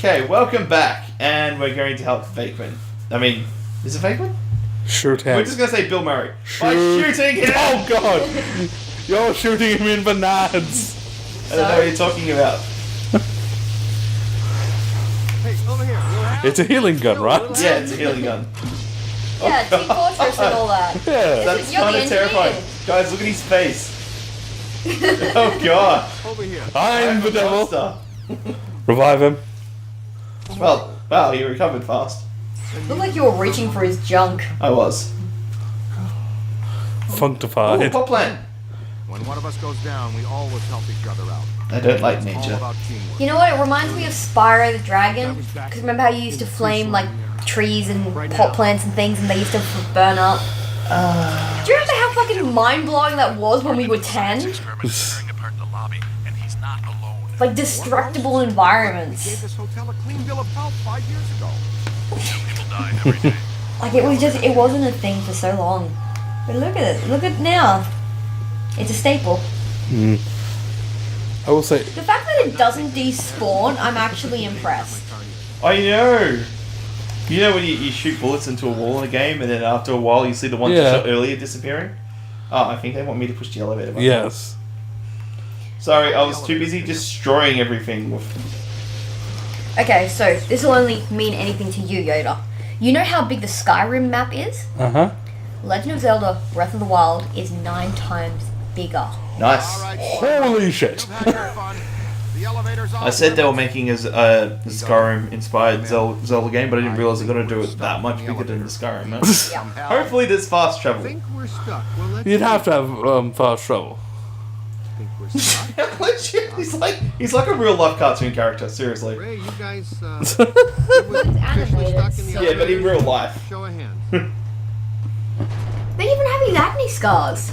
Okay, welcome back, and we're going to help Vakeman. I mean, is it Vakeman? Shoot him. We're just going to say Bill Murray. By shooting him! Oh god! You're shooting him in the nads! I don't know what you're talking about. Hey, over here. It's a healing gun, right? Yeah, it's a healing gun. Yeah, Team Fortress and all that. Yeah. That's You're the kind of terrifying. engineer. Guys, look at his face. Oh god. Over here. I'm the devil. Monster. Revive him. Well, wow, he recovered fast. Looked like you were reaching for his junk. I was. Oh, Functified. pop plant. When one of us goes down, we always help each other out. I don't like It's all nature. about teamwork. You know what? It reminds me of Spyro the Dragon. Because remember how you used to flame like trees and pot plants and things, and they used to burn up. Do you remember how fucking mind blowing that was when we were 10? Like destructible environments. Gave this hotel a clean bill of health 5 years ago. Like it wasn't a thing for so long. But look at it. Look at it now. It's a staple. I will say, The fact that it doesn't despawn, I'm actually impressed. I know. You know when you shoot bullets into a wall in a game, and then after a while you see the ones you Yeah. shot earlier disappearing? Oh, I think they want me to push the elevator button. yes. Sorry, I was too busy destroying everything with... Okay, so this will only mean anything to you, Yoda. You know how big the Skyrim map is? Uh-huh. Legend of Zelda Breath of the Wild is 9 times bigger. Nice. Holy shit. You've had your fun. The elevator's on. I said they were making a Skyrim-inspired Zelda game, but I didn't realize they're going to do it that much bigger than the Skyrim. No? Yeah. Hopefully there's fast I travel. think we're stuck. Well, let's You'd have to have fast travel. think we're stuck. he's like a real-life cartoon character, seriously. Ray, you guys It's officially animated, stuck in the so- Yeah, but in real life. Show of hands. They even have his acne scars.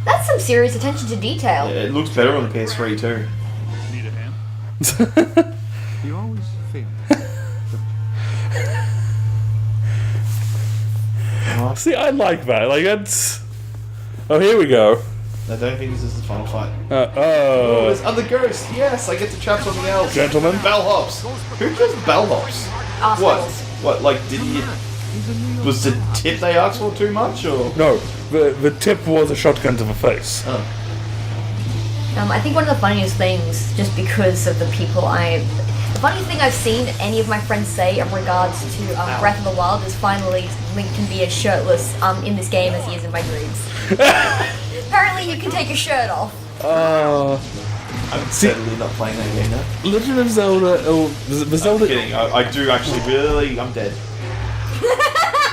That's some serious attention to detail. Yeah, it looks better on the PS3 too. You always fail. See, I like that. Like, that's... Oh, here we go. I don't think this is the final fight. Oh. There's other ghosts. Yes, I get to trap something else. Gentlemen. Bellhops. Who kills bellhops? What? Assholes. What? Like, did he? Was the tip they asked for too much, or? No, the tip was a shotgun to the face. Oh. I think one of the funniest things, just because of the people the funniest thing I've seen any of my friends say in regards to Breath of the Wild is finally Link can be as shirtless in this game as he is in my dreams. Apparently you can take your shirt off. I'm certainly not playing that game now. Legend of Zelda. Oh, the I'm Zelda. kidding. I do actually really. I'm dead.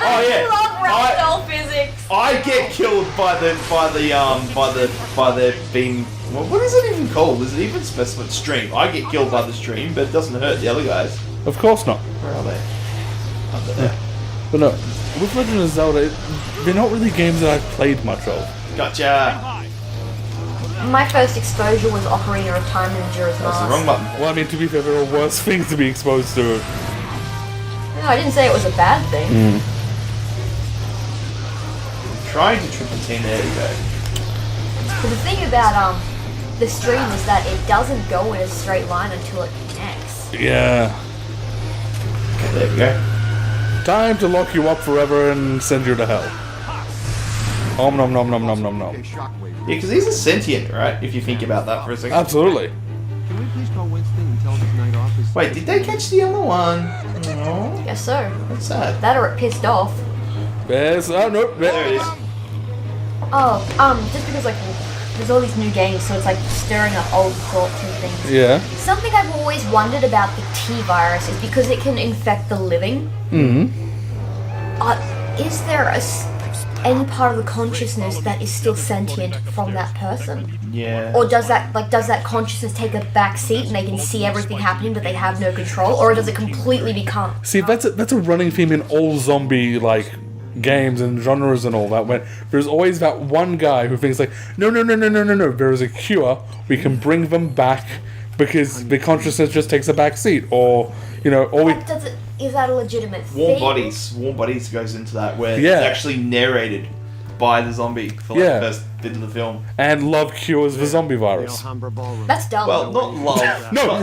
Oh yeah. I love ragdoll physics. I get killed by the beam. Well, what is it even called? Is it even specified? Stream. I get killed by the stream, but it doesn't hurt the other guys. Of course not. Where are they? Under there. But no, with Legend of Zelda, they're not really games that I've played much of. Gotcha. My first exposure was Ocarina of Time and Majora's That's the Mask. wrong button. Well, I mean, to be fair, there are worse things to be exposed to. No, I didn't say it was a bad thing. Trying to triple team. There you go. But the thing about the stream is that it doesn't go in a straight line until it connects. Yeah. Okay, there we go. Time to lock you up forever and send you to hell. Om nom nom nom nom nom nom. Okay, shockwave. Yeah, because he's a sentient, right? If you think about that for a second. Absolutely. Can we please call Winston and tell him his night off is... Wait, did they catch the other one? No. Yes, sir. That's sad. That or it pissed off. There's no. There it is. Oh, just because like there's all these new games, so it's like stirring up old thoughts and things. Yeah. Something I've always wondered about the T virus is because it can infect the living. Is there any part of the consciousness that is still sentient from that person? Yeah. Or does that consciousness take a back seat and they can see everything happening but they have no control? Or does it completely become... See, that's a running theme in all zombie games and genres and all that. When there's always that one guy who thinks like, no, there is a cure. We can bring them back because the consciousness just takes a back seat, or Is that a legitimate Warm thing? Bodies goes into that where Yeah. it's actually narrated by the zombie for like Yeah. the first bit of the film. And love cures the zombie virus. That's dumb. Well, not love. No.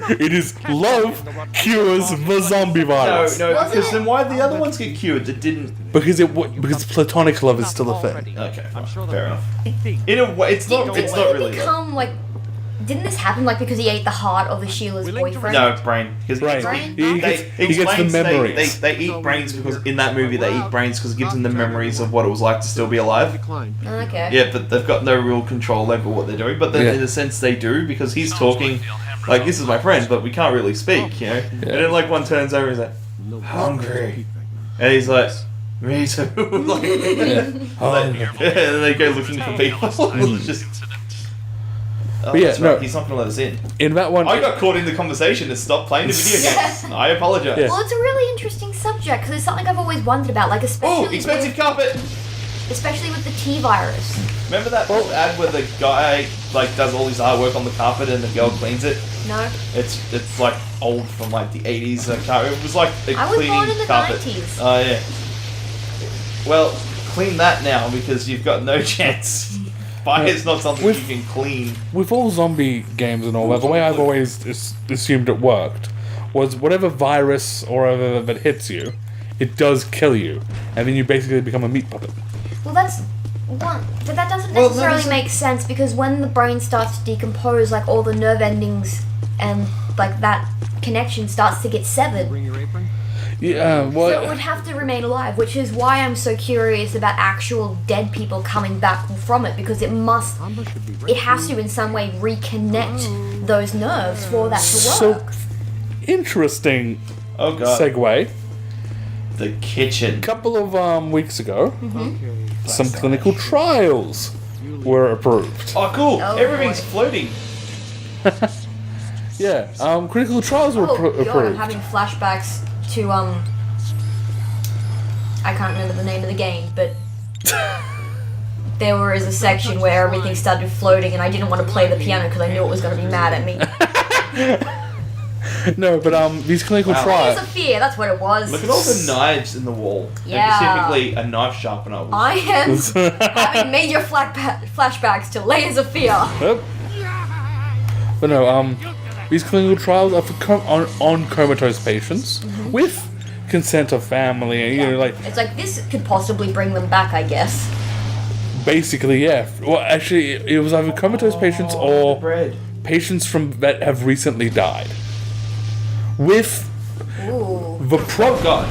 It is love cures the zombie No, virus. no, Wasn't because it- then why did the other ones get cured that didn't? Because platonic love is still a thing. Okay, fine, fair enough. In a way, it's not. It's not really. become like. Didn't this happen like because he ate the heart of the Sheila's boyfriend? No, brain. Because Brain. Brain? He gets the memories. They eat brains because in that movie they eat brains because it gives them the memories of what it was like to still be alive. Okay. Yeah, but they've got no real control over what they're doing. But then in a sense they do because he's talking like this is my friend, but we can't really speak, you know. And then like one turns over and he's like hungry, and he's like me too. Like, and then they go looking for people. It's just. Oh, But yeah, that's right. no. He's not going to let us in. In that one, I got caught in the conversation to stop playing the video games. I apologize. Yeah. Well, it's a really interesting subject because it's something I've always wondered about, like especially Oh, expensive carpet! especially with the T virus. Remember that ad where the guy like does all his artwork on the carpet and the girl cleans it? No, It's like old from like the 80s. It was like a I was cleaning born in the carpet. 90s. Oh yeah. Well, clean that now because you've got no chance. Fire's not something you can clean. with all zombie games and all that, the way I've always assumed it worked was whatever virus or whatever that hits you, it does kill you, and then you basically become a meat puppet. well that's one, but that doesn't Well, no, necessarily listen- make sense because when the brain starts to decompose, like all the nerve endings and like that connection starts to get severed. Bring your apron. Yeah, So it well, would have to remain alive, which is why I'm so curious about actual dead people coming back from it because it must, it has to in some way reconnect those nerves for that to So- work. interesting Oh god. segue. The kitchen. Couple of weeks ago, some clinical trials were approved. Oh cool. Oh, Everything's boy. floating. Yeah, clinical trials were Oh god, I'm approved. having flashbacks to I can't remember the name of the game, but there was a section where everything started floating and I didn't want to play the piano because I knew it was going to be mad at me. No, but these clinical Wow. trials. It's a fear, that's what it was. Look at all the knives in the wall. Yeah. And specifically a knife sharpener. I am having major flashbacks to Layers of Fear. Yep. But no, these clinical trials are for on comatose patients with consent of family, and you know, like It's like this could possibly bring them back, I guess. basically, yeah. Well, actually, it was either comatose patients or bread. patients from that have recently died. With Ooh. the Oh god.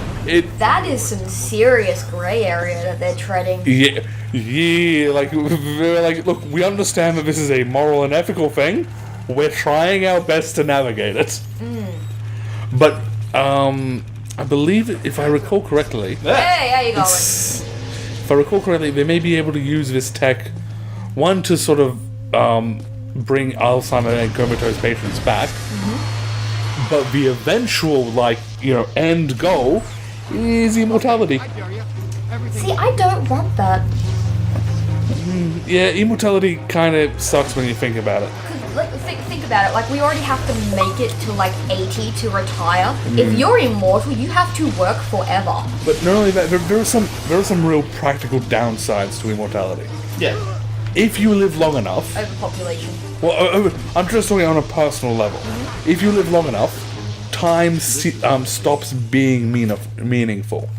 That is some serious grey area that they're treading. yeah, like they're like, look, we understand that this is a moral and ethical thing. We're trying our best to navigate it. But I believe, if I recall correctly, Hey, how you going? if I recall correctly, they may be able to use this tech, one, to sort of bring Alzheimer's and comatose patients back, but the eventual, like, you know, end goal is immortality. See, I don't want that. Yeah, immortality kind of sucks when you think about it. Like, think about it. Like, we already have to make it to like 80 to retire. If you're immortal, you have to work forever. But not only that, there are some real practical downsides to immortality. Yeah. If you live long enough, Overpopulation. well, I'm just talking on a personal level. If you live long enough, time stops being meaningful.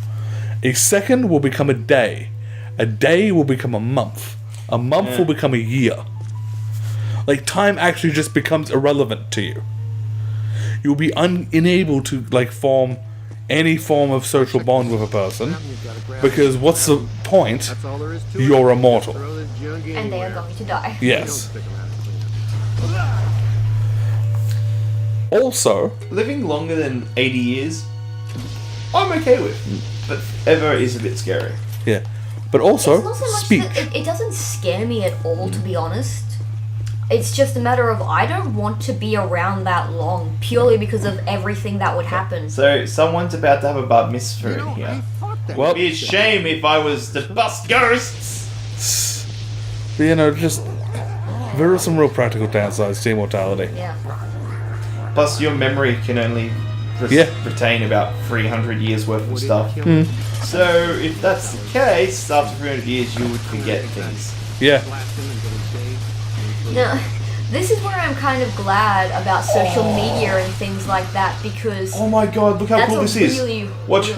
A second will become a day. A day will become a month. A month will become a year. Like, time actually just becomes irrelevant to you. You'll be unable to, like, form any form of social bond with a person, because what's the point? That's all there is to it. You're immortal. Throw this junk And they are anywhere. going to die. Yes. Stick 'em out to clean up. Also, Living longer than 80 years, I'm okay with. But ever is a bit scary. yeah. But also, It's not so much speech. that it doesn't scare me at all, to be honest. It's just a matter of I don't want to be around that long, purely because of everything that would happen. So someone's about to have a bar mitzvah in here. Well, It'd be a shame if I was to bust ghosts. but, you know, just there are some real practical downsides to immortality. Yeah. Plus, your memory can only retain about 300 years worth of stuff. So, if that's the case, after 300 years, you would forget things. Yeah. Now, this is where I'm kind of glad about social media and things like that because Oh my god, look how that's cool a this is. really, Watch.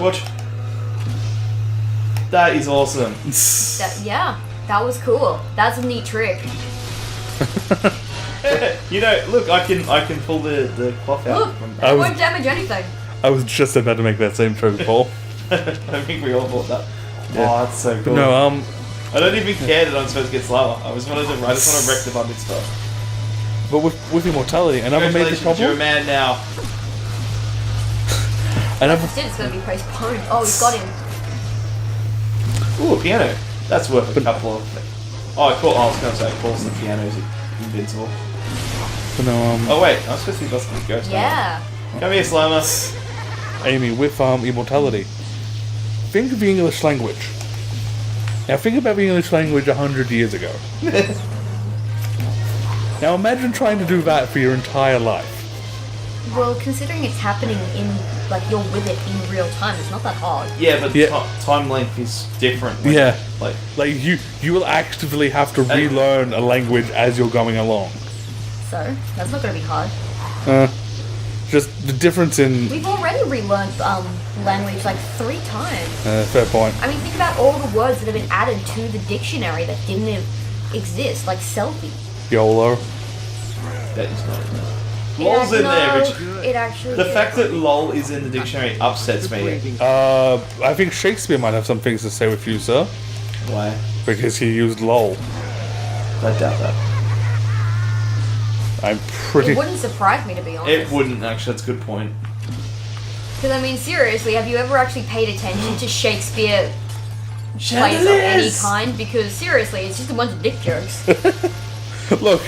That is awesome. That was cool. That's a neat trick. You know, look, I can pull the cloth out. Look, From it won't damage anything. I was just about to make that same joke, Paul. I think we all thought that. Yeah. Oh, that's so cool. No, I don't even care that I'm supposed to get slower. I just want to wreck the bucket stuff. but with Immortality, another major Congratulations, you're a problem. man now. Another Instead, it's going to be postponed. Oh, we've got him. Ooh, a piano. That's worth a couple of... I was going to say, of course, the piano's invincible. Oh, wait, I'm supposed to be busting the ghost. Yeah. Come here, Slimer. Amy, with Immortality, think of the English language. Now think about the English language 100 years ago. Now imagine trying to do that for your entire life. Well, considering it's happening in, like, you're with it in real time, it's not that hard. Yeah, but Yeah. time length is different. when- Yeah. Like, Like you will actively have to relearn a language as you're going along. So, that's not going to be hard. Just the difference in We've already relearned language like 3 times. fair point. I mean, think about all the words that have been added to the dictionary that didn't exist, like selfie. YOLO. that is not in there. LOL's in there, Rich. It actually The is. fact that LOL is in the dictionary upsets me. I think Shakespeare might have some things to say with you, sir, Why? because he used LOL. I doubt that. I'm pretty. It wouldn't surprise me, to be honest. It wouldn't, actually, that's a good point. Because, I mean, seriously, have you ever actually paid attention to Shakespeare plays of any Chandeliers! kind? Because, seriously, it's just a bunch of dick jokes. Look,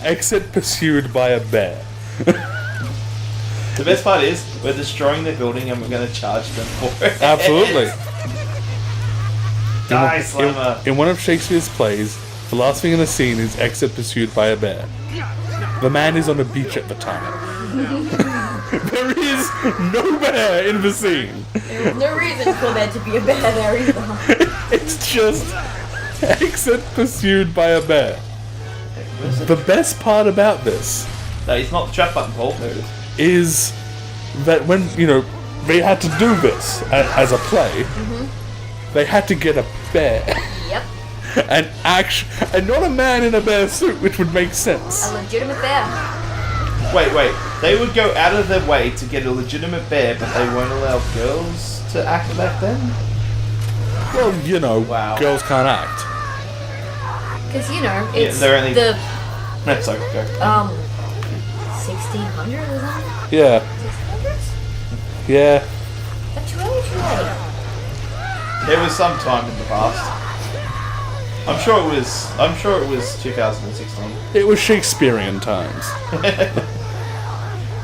exit pursued by a bear. The best part is, we're destroying their building and we're going to charge them for it. Absolutely. Die, Slimer. In one of Shakespeare's plays, the last thing in the scene is exit pursued by a bear. The man is on a beach at the time. There is no bear in the scene. There's no reason for there to be a bear there either. It's just exit pursued by a bear. The best part about this No, it's not the trap button, Paul. There it is. is that when, they had to do this as a play, they had to get a bear. Yep. And not a man in a bear suit, which would make sense. A legitimate bear. Wait. They would go out of their way to get a legitimate bear, but they won't allow girls to act back then? Well, Wow. girls can't act. Because, it's they're only- the, No, sorry, go. 1600 or something? Yeah, 1600s? yeah. That's too early, too late. There was some time in the past. I'm sure it was 2016. It was Shakespearean times.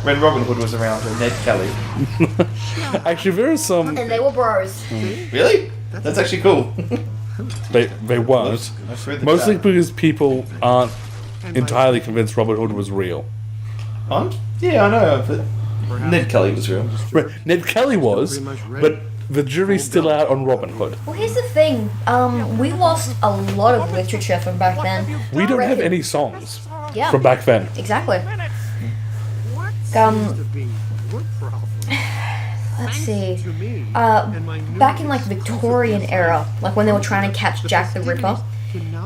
When Robin Hood was around and Ned Kelly. Actually, there are some. And they were bros. Really? That's actually cool. They weren't. I've read the Mostly chat. because people aren't entirely convinced Robin Hood was real. Huh? Yeah, I know, but Ned Kelly was real. Ned Kelly was, but the jury's still out on Robin Hood. Well, here's the thing. We lost a lot of literature from back then. We don't have Reckon- any songs Yeah. from back then. Exactly. Let's see. Back in like Victorian era, like when they were trying to catch Jack the Ripper,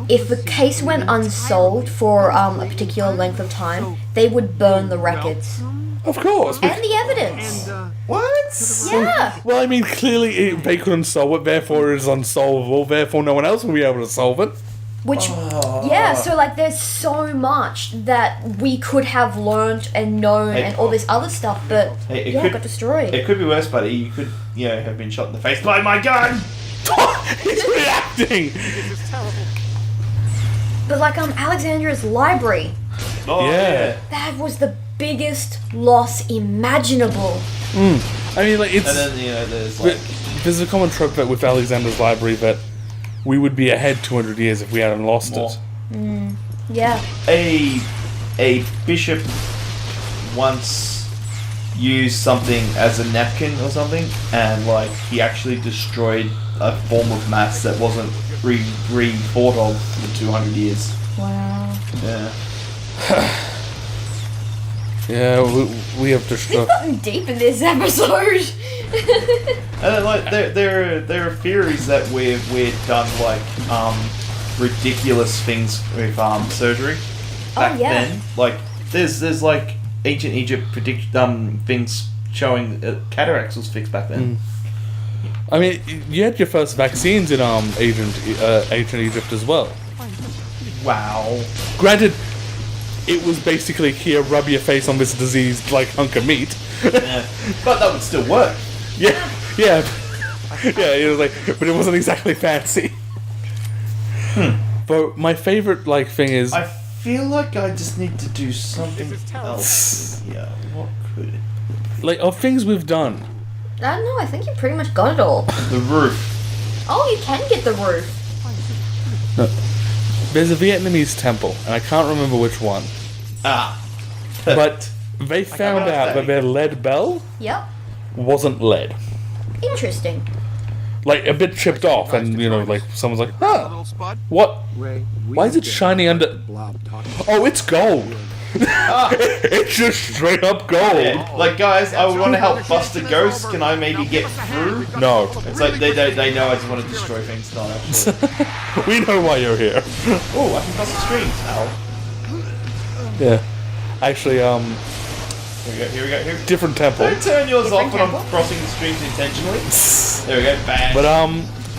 if the case went unsolved for a particular length of time, they would burn the records Of course. and the evidence. What? Yeah. Well, I mean, clearly they couldn't solve it, therefore it is unsolvable, therefore no one else will be able to solve it. Which, yeah, so like there's so much that we could have learned and known and all this other stuff, but Hey, it got destroyed. It could be worse, buddy. You could, have been shot in the face by my gun. He's reacting! But like Alexandria's library, Oh, Yeah. that was the biggest loss imaginable. I mean, like, it's. And then there's like There's a common trope that with Alexander's library that we would be ahead 200 years if we hadn't lost more. it. Yeah. A bishop once used something as a napkin or something, and like he actually destroyed a form of maths that wasn't re-thought of for 200 years. Wow. Yeah. Yeah, we have just. We've gotten deep in this episode. And like there are theories that we've done like ridiculous things with surgery back then. Like there's like ancient Egypt things showing cataracts was fixed back then. I mean, you had your first vaccines in ancient Egypt as well. Wow. Granted, it was basically here, rub your face on this diseased like hunk of meat. Yeah. But that would still work. Yeah. Yeah, it was like, but it wasn't exactly fancy. But my favorite like thing is, I feel like I just need to do something else. Yeah, what could it? like, of things we've done. I don't know, I think you pretty much got it all. The roof. Oh, you can get the roof. No. There's a Vietnamese temple, and I can't remember which one. But they found out that their lead bell Yep. wasn't lead. Interesting. Like, a bit chipped off, and, you know, like, someone's like, huh, what? Why is it shiny under... Oh, it's gold. It's just straight up gold. Yeah. Like, guys, I would want to help bust a ghost. Can I maybe get through? No. It's like they know I just want to destroy things. Not actually. We know why you're here. Oh, I can cross the streams. Ow. Yeah. Actually, Here we go. different temple. Don't turn yours off when temple? I'm crossing the streams intentionally. There we go. Bang. But,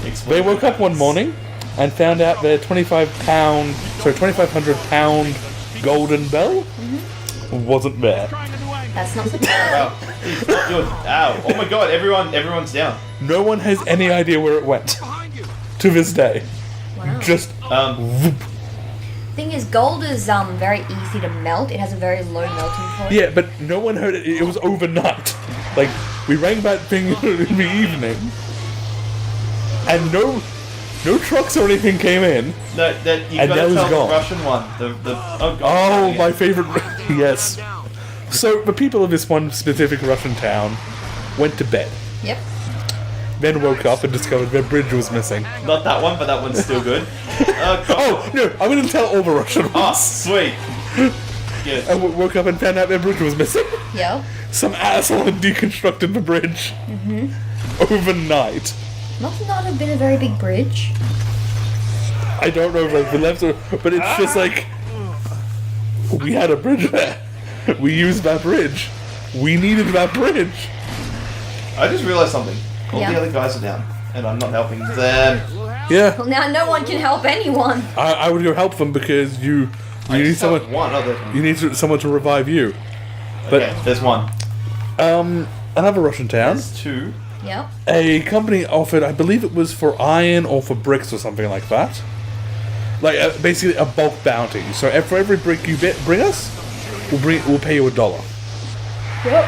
Explode. they woke up one morning and found out their 2,500 pound golden bell wasn't there. That's not so bad. Wow. It's not good. Ow. Oh my god, everyone's down. No one has any idea where it went. To this day. Wow. Just, Thing is, gold is very easy to melt. It has a very low melting point. yeah, but no one heard it. It was overnight. Like, we rang that thing in the evening, and no trucks or anything came in. No, you And gotta that was tell gone. the Russian one. Oh god. Oh, Yeah. my favorite. Yes. So, the people of this one specific Russian town went to bed. Yep. Then woke up and discovered their bridge was missing. Not that one, but that one's still good. God. Oh, no, I'm going to tell all the Russian Ah, ones. sweet. Good. And woke up and found out their bridge was missing. Yep. Some asshole had deconstructed the bridge. Overnight. Must not have been a very big bridge. I don't know if like the left or, but it's just like we had a bridge there. We used that bridge. We needed that bridge. I just realised something. All Yeah. the other guys are down, and I'm not helping them. Yeah, Well, now no one can help anyone. I would go help them because you I need just helped someone. one other. You need someone to revive you. But Okay, there's one. another Russian town. There's two. Yep. A company offered, I believe it was for iron or for bricks or something like that. Like basically a bulk bounty. So for every brick you bring us, we'll pay you $1. Yep.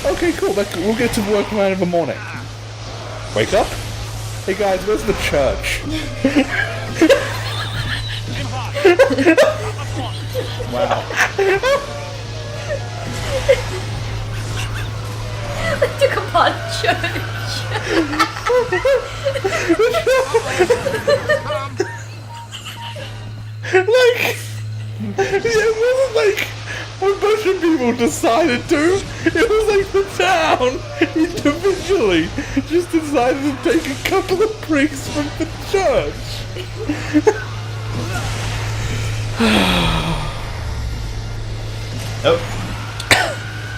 Okay, cool. We'll get to work around in the morning. Wake up. Hey guys, where's the church? Wow. They took apart church. Like, it wasn't like a bunch of people decided to. It was like the town individually just decided to take a couple of bricks from the church. Oh.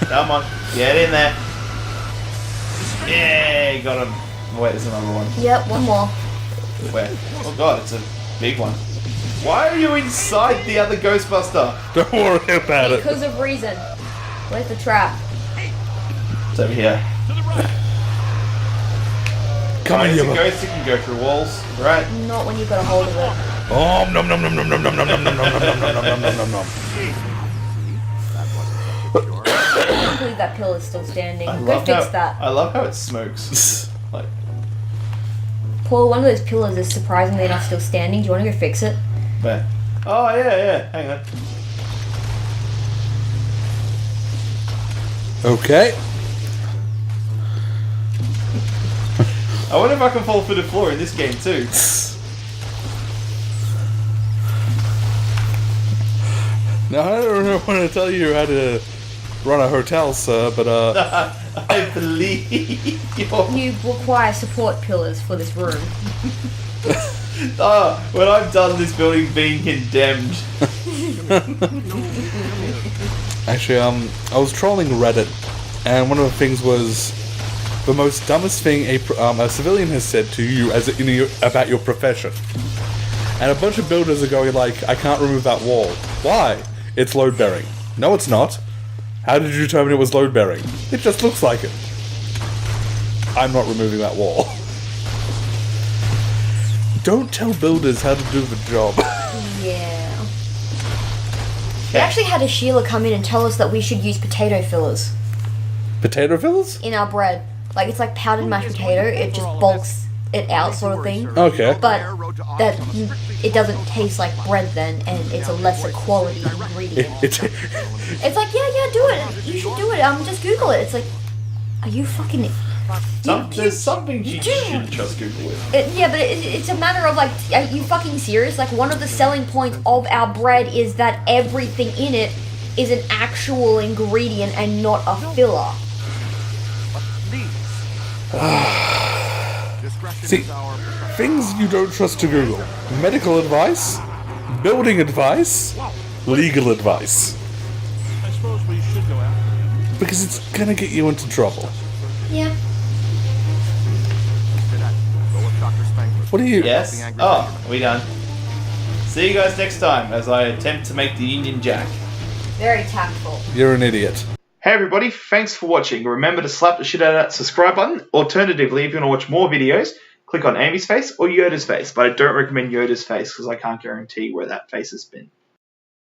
Come on, get in there. Yeah, got him. Oh, wait, there's another one. Yep, one more. Where? Oh god, it's a big one. Why are you inside the other Ghostbuster? Don't worry about it. Because of reason. Where's the trap? It's over here. Come on, It's a you. ghost that can go through walls, right? Not when you've got a hold of it. Oh, nom nom nom nom nom nom nom nom nom nom nom nom nom nom nom nom nom. I can't believe that pillar is still standing. Go fix that. I love how it smokes. Like, Paul, one of those pillars is surprisingly enough still standing. Do you want to go fix it? where? Oh yeah. Hang on. Okay. I wonder if I can fall through the floor in this game too. Now, I don't want to tell you how to run a hotel, sir, but I believe You require support pillars for this room. when I'm done this building being condemned. Actually, I was trolling Reddit, and one of the things was the most dumbest thing a civilian has said to you about your profession. And a bunch of builders are going like, I can't remove that wall. Why? It's load bearing. No, it's not. How did you determine it was load bearing? It just looks like it. I'm not removing that wall. Don't tell builders how to do the job. Yeah. We actually had a Sheila come in and tell us that we should use potato fillers Potato fillers? in our bread. Like, it's like powdered mashed potato, it just bulks it out sort of thing. Okay. But that it doesn't taste like bread then, and it's a lesser quality ingredient. It's like, yeah, do it. You should do it. Just Google it. It's like, are you fucking... There's something you shouldn't just Google it. Yeah, but it's a matter of like, are you fucking serious? Like, one of the selling points of our bread is that everything in it is an actual ingredient and not a filler. See, things you don't trust to Google. Medical advice, building advice, legal advice. I suppose we should go after him. Because it's gonna get you into trouble. Yeah. What are you... Yes? Oh, are we done? See you guys next time as I attempt to make the Union Jack. Very tactful. You're an idiot. Hey everybody, thanks for watching. Remember to slap the shit out of that subscribe button. Alternatively, if you want to watch more videos, click on Amy's face or Yoda's face. But I don't recommend Yoda's face because I can't guarantee where that face has been.